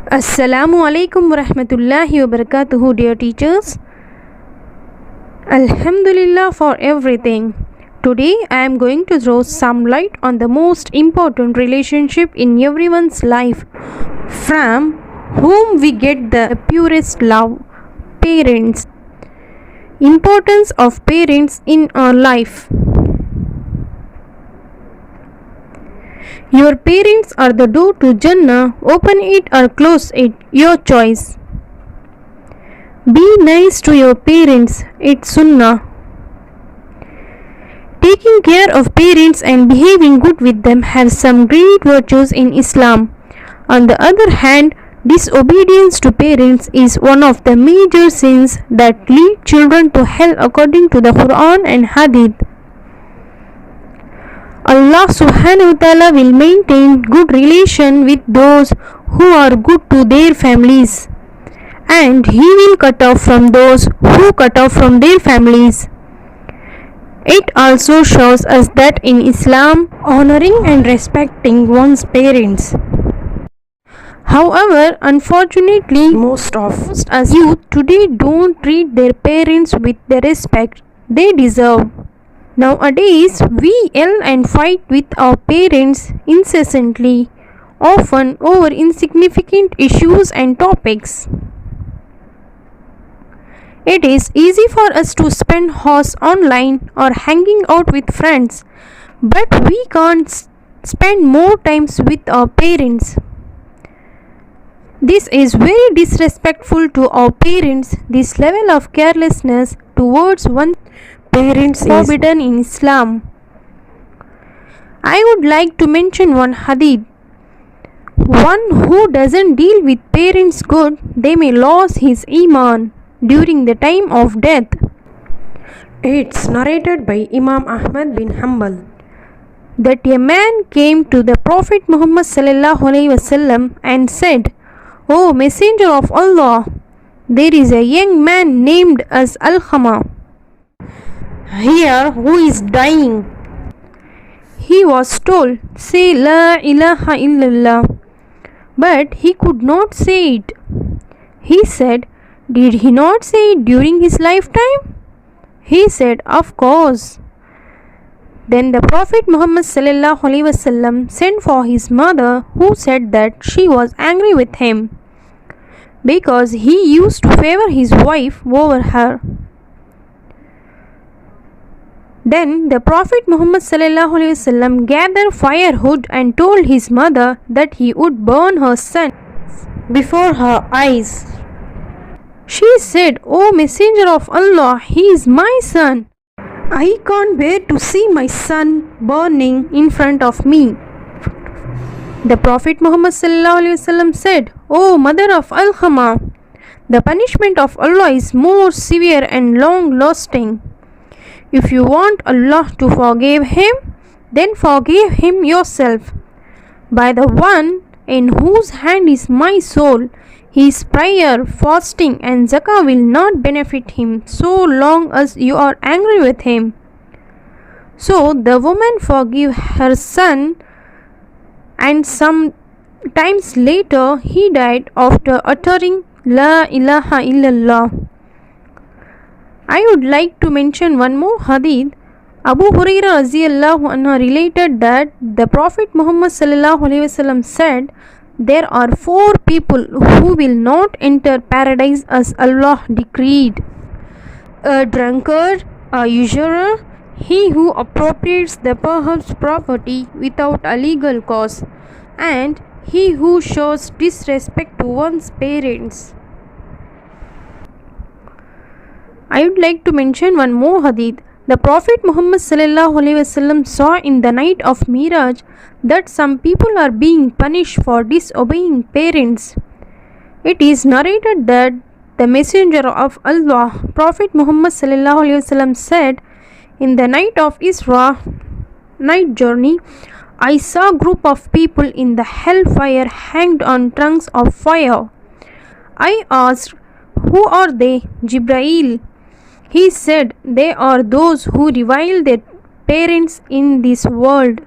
Assalamu alaikum wa rahmatullahi wa barakatuhu, dear teachers. Alhamdulillah for everything. Today I am going to throw some light on the most important relationship in everyone's life, from whom we get the purest love, parents. Importance of parents in our life. Your parents are the door to Jannah. Open it or close it, your choice. Be nice to your parents, it's Sunnah. Taking care of parents and behaving good with them have some great virtues in Islam. On the other hand, disobedience to parents is one of the major sins that lead children to hell according to the Quran and Hadith. Allah subhanahu wa ta'ala will maintain good relation with those who are good to their families, and He will cut off from those who cut off from their families. It also shows us that in Islam, honoring and respecting one's parents. However, unfortunately, most of us youth today don't treat their parents with the respect they deserve. Nowadays, we yell and fight with our parents incessantly, often over insignificant issues and topics. It is easy for us to spend hours online or hanging out with friends, but we can't spend more times with our parents. This is very disrespectful to our parents. This level of carelessness towards one's parents is forbidden in Islam. I would like to mention one hadith. One who doesn't deal with parents good, they may lose his iman during the time of death. It's narrated by Imam Ahmad bin Hanbal that a man came to the Prophet Muhammad sallallahu alaihi wasallam and said, "O Messenger of Allah, there is a young man named as Alqama here who is dying." He was told, "Say La ilaha illallah," but he could not say it. He said, "Did he not say it during his lifetime?" He said, "Of course." Then the Prophet Muhammad sallallahu alaihi wasallam sent for his mother, who said that she was angry with him because he used to favor his wife over her. Then the Prophet Muhammad sallallahu alaihi wasallam gathered firewood and told his mother that he would burn her son before her eyes. She said, "O Messenger of Allah, he is my son. I can't bear to see my son burning in front of me." The Prophet Muhammad sallallahu alaihi wasallam said, "O mother of Alqama, the punishment of Allah is more severe and long-lasting. If you want Allah to forgive him, then forgive him yourself. By the one in whose hand is my soul, his prayer, fasting and zakah will not benefit him so long as you are angry with him." So the woman forgave her son, and some times later he died after uttering La ilaha illallah. I would like to mention one more hadith. Abu Hurairah radhiyallahu anhu related that the Prophet Muhammad sallallahu alaihi wasallam said, "There are 4 people who will not enter paradise as Allah decreed: a drunkard, a usurer, he who appropriates the perhaps property without a legal cause, and he who shows disrespect to one's parents." I would like to mention one more hadith. The Prophet Muhammad sallallahu alaihi wasallam saw in the night of Miraj that some people are being punished for disobeying parents. It is narrated that the Messenger of Allah, Prophet Muhammad sallallahu alaihi wasallam said, "In the night of Isra night journey, I saw a group of people in the hellfire hanged on trunks of fire. I asked, 'Who are they?' Jibrail. He said, 'They are those who revile their parents in this world.'"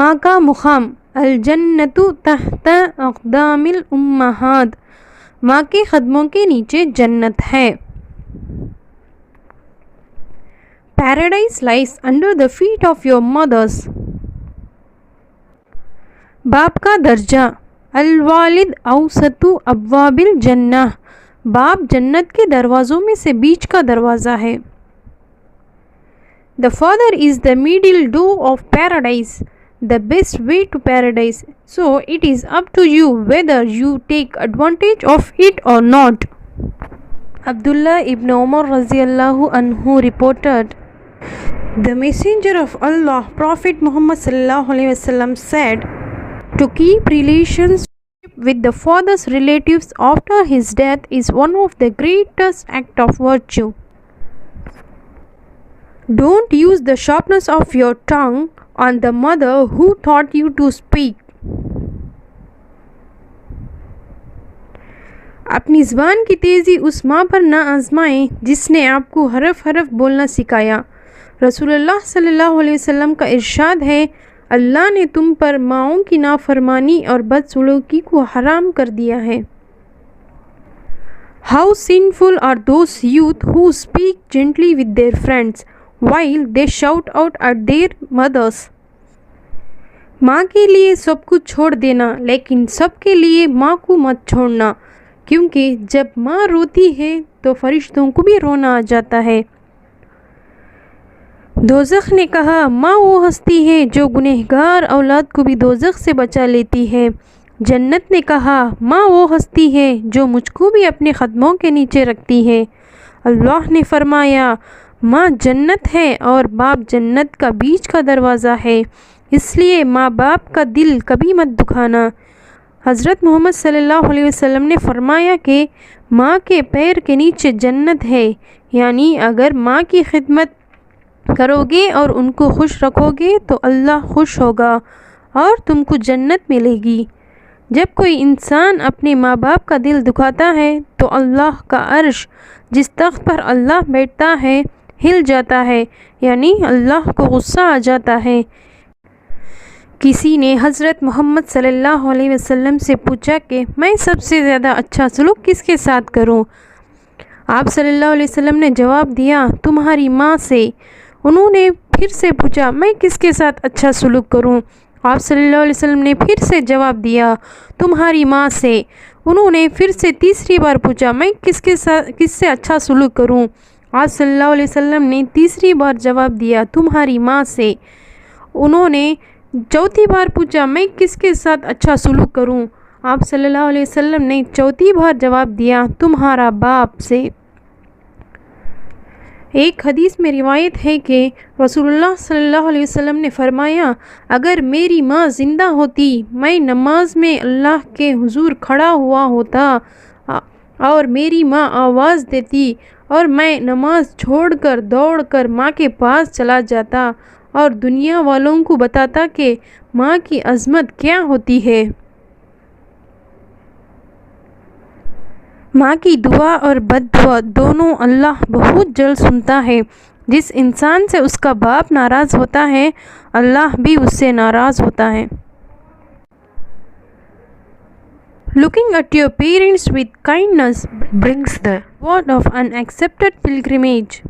Maka Muham. الجنت تحت اقدام الامہات، ماں کے قدموں کے نیچے جنت ہے. Paradise lies under the feet of your mothers. باپ کا درجہ. الوالد اوسط ابواب الجنہ، باپ جنت کے دروازوں میں سے بیچ کا دروازہ ہے. The father is the middle door of paradise, the best way to paradise. So it is up to you whether you take advantage of it or not. Abdullah ibn Umar radiyallahu anhu reported, the messenger of Allah, Prophet Muhammad sallallahu alaihi wasallam said, to keep relations with the father's relatives after his death is one of the greatest acts of virtue. Don't use the sharpness of your tongue on the mother who taught you to speak. اپنی زبان کی تیزی اس ماں پر نہ آزمائیں جس نے آپ کو حرف حرف بولنا سکھایا. رسول اللہ صلی اللہ علیہ وسلم کا ارشاد ہے، اللہ نے تم پر ماؤں کی نافرمانی اور بدسلوکی کو حرام کر دیا ہے. How sinful are those youth who speak gently with their friends while they shout out at their mothers. ماں کے لیے سب کچھ چھوڑ دینا لیکن سب کے لیے ماں کو مت چھوڑنا، کیونکہ جب ماں روتی ہے تو فرشتوں کو بھی رونا آ جاتا ہے. دوزخ نے کہا، ماں وہ ہستی ہے جو گنہگار اولاد کو بھی دوزخ سے بچا لیتی ہے. جنت نے کہا، ماں وہ ہستی ہے جو مجھ کو بھی اپنے قدموں کے نیچے رکھتی ہے. اللہ نے فرمایا، ماں جنت ہے اور باپ جنت کا بیچ کا دروازہ ہے، اس لیے ماں باپ کا دل کبھی مت دکھانا. حضرت محمد صلی اللہ علیہ وسلم نے فرمایا کہ ماں کے پیر کے نیچے جنت ہے، یعنی اگر ماں کی خدمت کرو گے اور ان کو خوش رکھو گے تو اللہ خوش ہوگا اور تم کو جنت ملے گی. جب کوئی انسان اپنے ماں باپ کا دل دکھاتا ہے تو اللہ کا عرش، جس تخت پر اللہ بیٹھتا ہے، ہل جاتا ہے، یعنی اللہ کو غصہ آ جاتا ہے. کسی نے حضرت محمد صلی اللہ علیہ وسلم سے پوچھا کہ میں سب سے زیادہ اچھا سلوک کس کے ساتھ کروں؟ آپ صلی اللہ علیہ وسلم نے جواب دیا، تمہاری ماں سے. انہوں نے پھر سے پوچھا، میں کس کے ساتھ اچھا سلوک کروں؟ آپ صلی اللہ علیہ وسلم نے پھر سے جواب دیا، تمہاری ماں سے. انہوں نے پھر سے تیسری بار پوچھا، میں کس سے اچھا سلوک کروں؟ آپ صلی اللہ علیہ وسلم نے تیسری بار جواب دیا، تمہاری ماں سے. انہوں نے چوتھی بار پوچھا، میں کس کے ساتھ اچھا سلوک کروں؟ آپ صلی اللہ علیہ وسلم نے چوتھی بار جواب دیا، تمہارا باپ سے. ایک حدیث میں روایت ہے کہ رسول اللہ صلی اللہ علیہ وسلم نے فرمایا، اگر میری ماں زندہ ہوتی، میں نماز میں اللہ کے حضور کھڑا ہوا ہوتا اور میری ماں آواز دیتی اور میں نماز چھوڑ کر دوڑ کر ماں کے پاس چلا جاتا اور دنیا والوں کو بتاتا کہ ماں کی عظمت کیا ہوتی ہے. ماں کی دعا اور بد دعا دونوں اللہ بہت جلد سنتا ہے. جس انسان سے اس کا باپ ناراض ہوتا ہے، اللہ بھی اس سے ناراض ہوتا ہے. Looking at your parents with kindness brings the reward of an accepted pilgrimage.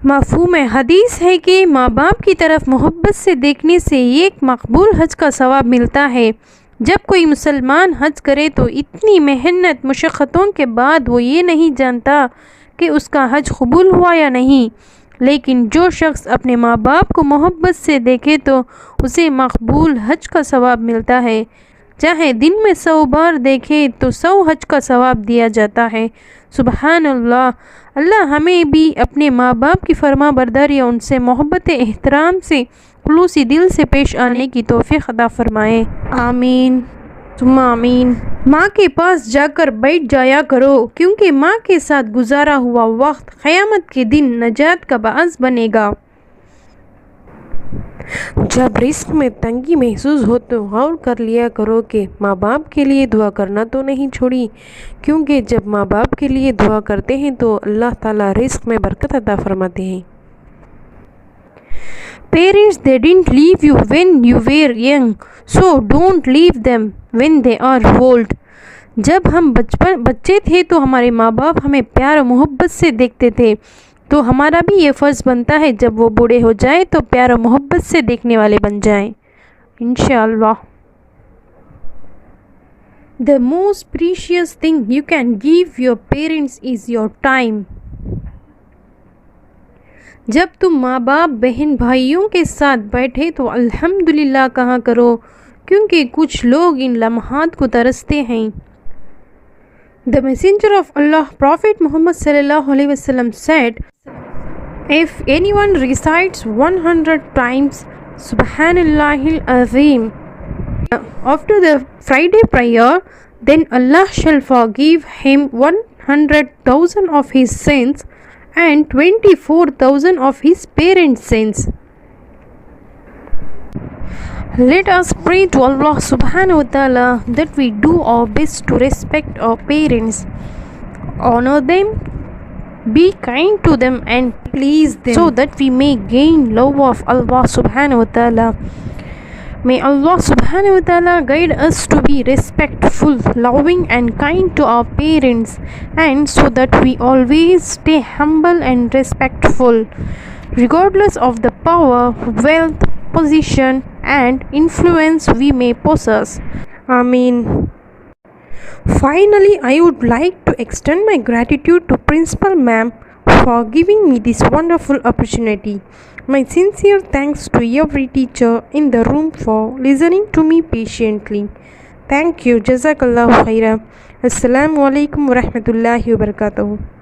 مفہوم حدیث ہے کہ ماں باپ کی طرف محبت سے دیکھنے سے ایک مقبول حج کا ثواب ملتا ہے. جب کوئی مسلمان حج کرے تو اتنی محنت مشقتوں کے بعد وہ یہ نہیں جانتا کہ اس کا حج قبول ہوا یا نہیں، لیکن جو شخص اپنے ماں باپ کو محبت سے دیکھے تو اسے مقبول حج کا ثواب ملتا ہے. چاہے دن میں 100 بار دیکھے تو 100 حج کا ثواب دیا جاتا ہے. سبحان اللہ. اللہ ہمیں بھی اپنے ماں باپ کی فرما برداری اور ان سے محبت احترام سے خلوصی دل سے پیش آنے کی توفیق عطا فرمائے. آمین ثم آمین. ماں کے پاس جا کر بیٹھ جایا کرو، کیونکہ ماں کے ساتھ گزارا ہوا وقت قیامت کے دن نجات کا باعث بنے گا. جب رزق میں تنگی محسوس ہو تو غور کر لیا کرو کہ ماں باپ کے لیے دعا کرنا تو نہیں چھوڑی، کیونکہ جب ماں باپ کے لیے دعا کرتے ہیں تو اللہ تعالیٰ رزق میں برکت عطا فرماتے ہیں. Parents, they didn't leave you when you were young, so don't leave them when they are old. جب ہم بچے تھے تو ہمارے ماں باپ ہمیں پیار و محبت سے دیکھتے تھے، تو ہمارا بھی یہ فرض بنتا ہے جب وہ بوڑھے ہو جائیں تو پیار و محبت سے دیکھنے والے بن جائیں انشاءاللہ. The most precious thing you can give your parents is your time. جب تم ماں باپ بہن بھائیوں کے ساتھ بیٹھے تو الحمدللہ کہا کرو، کیونکہ کچھ لوگ ان لمحات کو ترستے ہیں. The messenger of Allah, Prophet Muhammad sallallahu alaihi wasallam said, if anyone recites 100 times Subhanallahil Azim after the Friday prayer, then Allah shall forgive him 100,000 of his sins and 24,000 of his parents' sins. Let us pray to Allah subhanahu wa ta'ala that we do our best to respect our parents, honor them, be kind to them and please them, so that we may gain love of Allah subhanahu wa ta'ala. May Allah subhanahu wa ta'ala guide us to be respectful, loving and kind to our parents, and so that we always stay humble and respectful regardless of the power, wealth, position and influence we may possess. Ameen. Finally, I would like to extend my gratitude to Principal Ma'am for giving me this wonderful opportunity. My sincere thanks to every teacher in the room for listening to me patiently. Thank you. Jazakallahu khairan. Assalamu alaikum wa rahmatullahi wa barakatuh.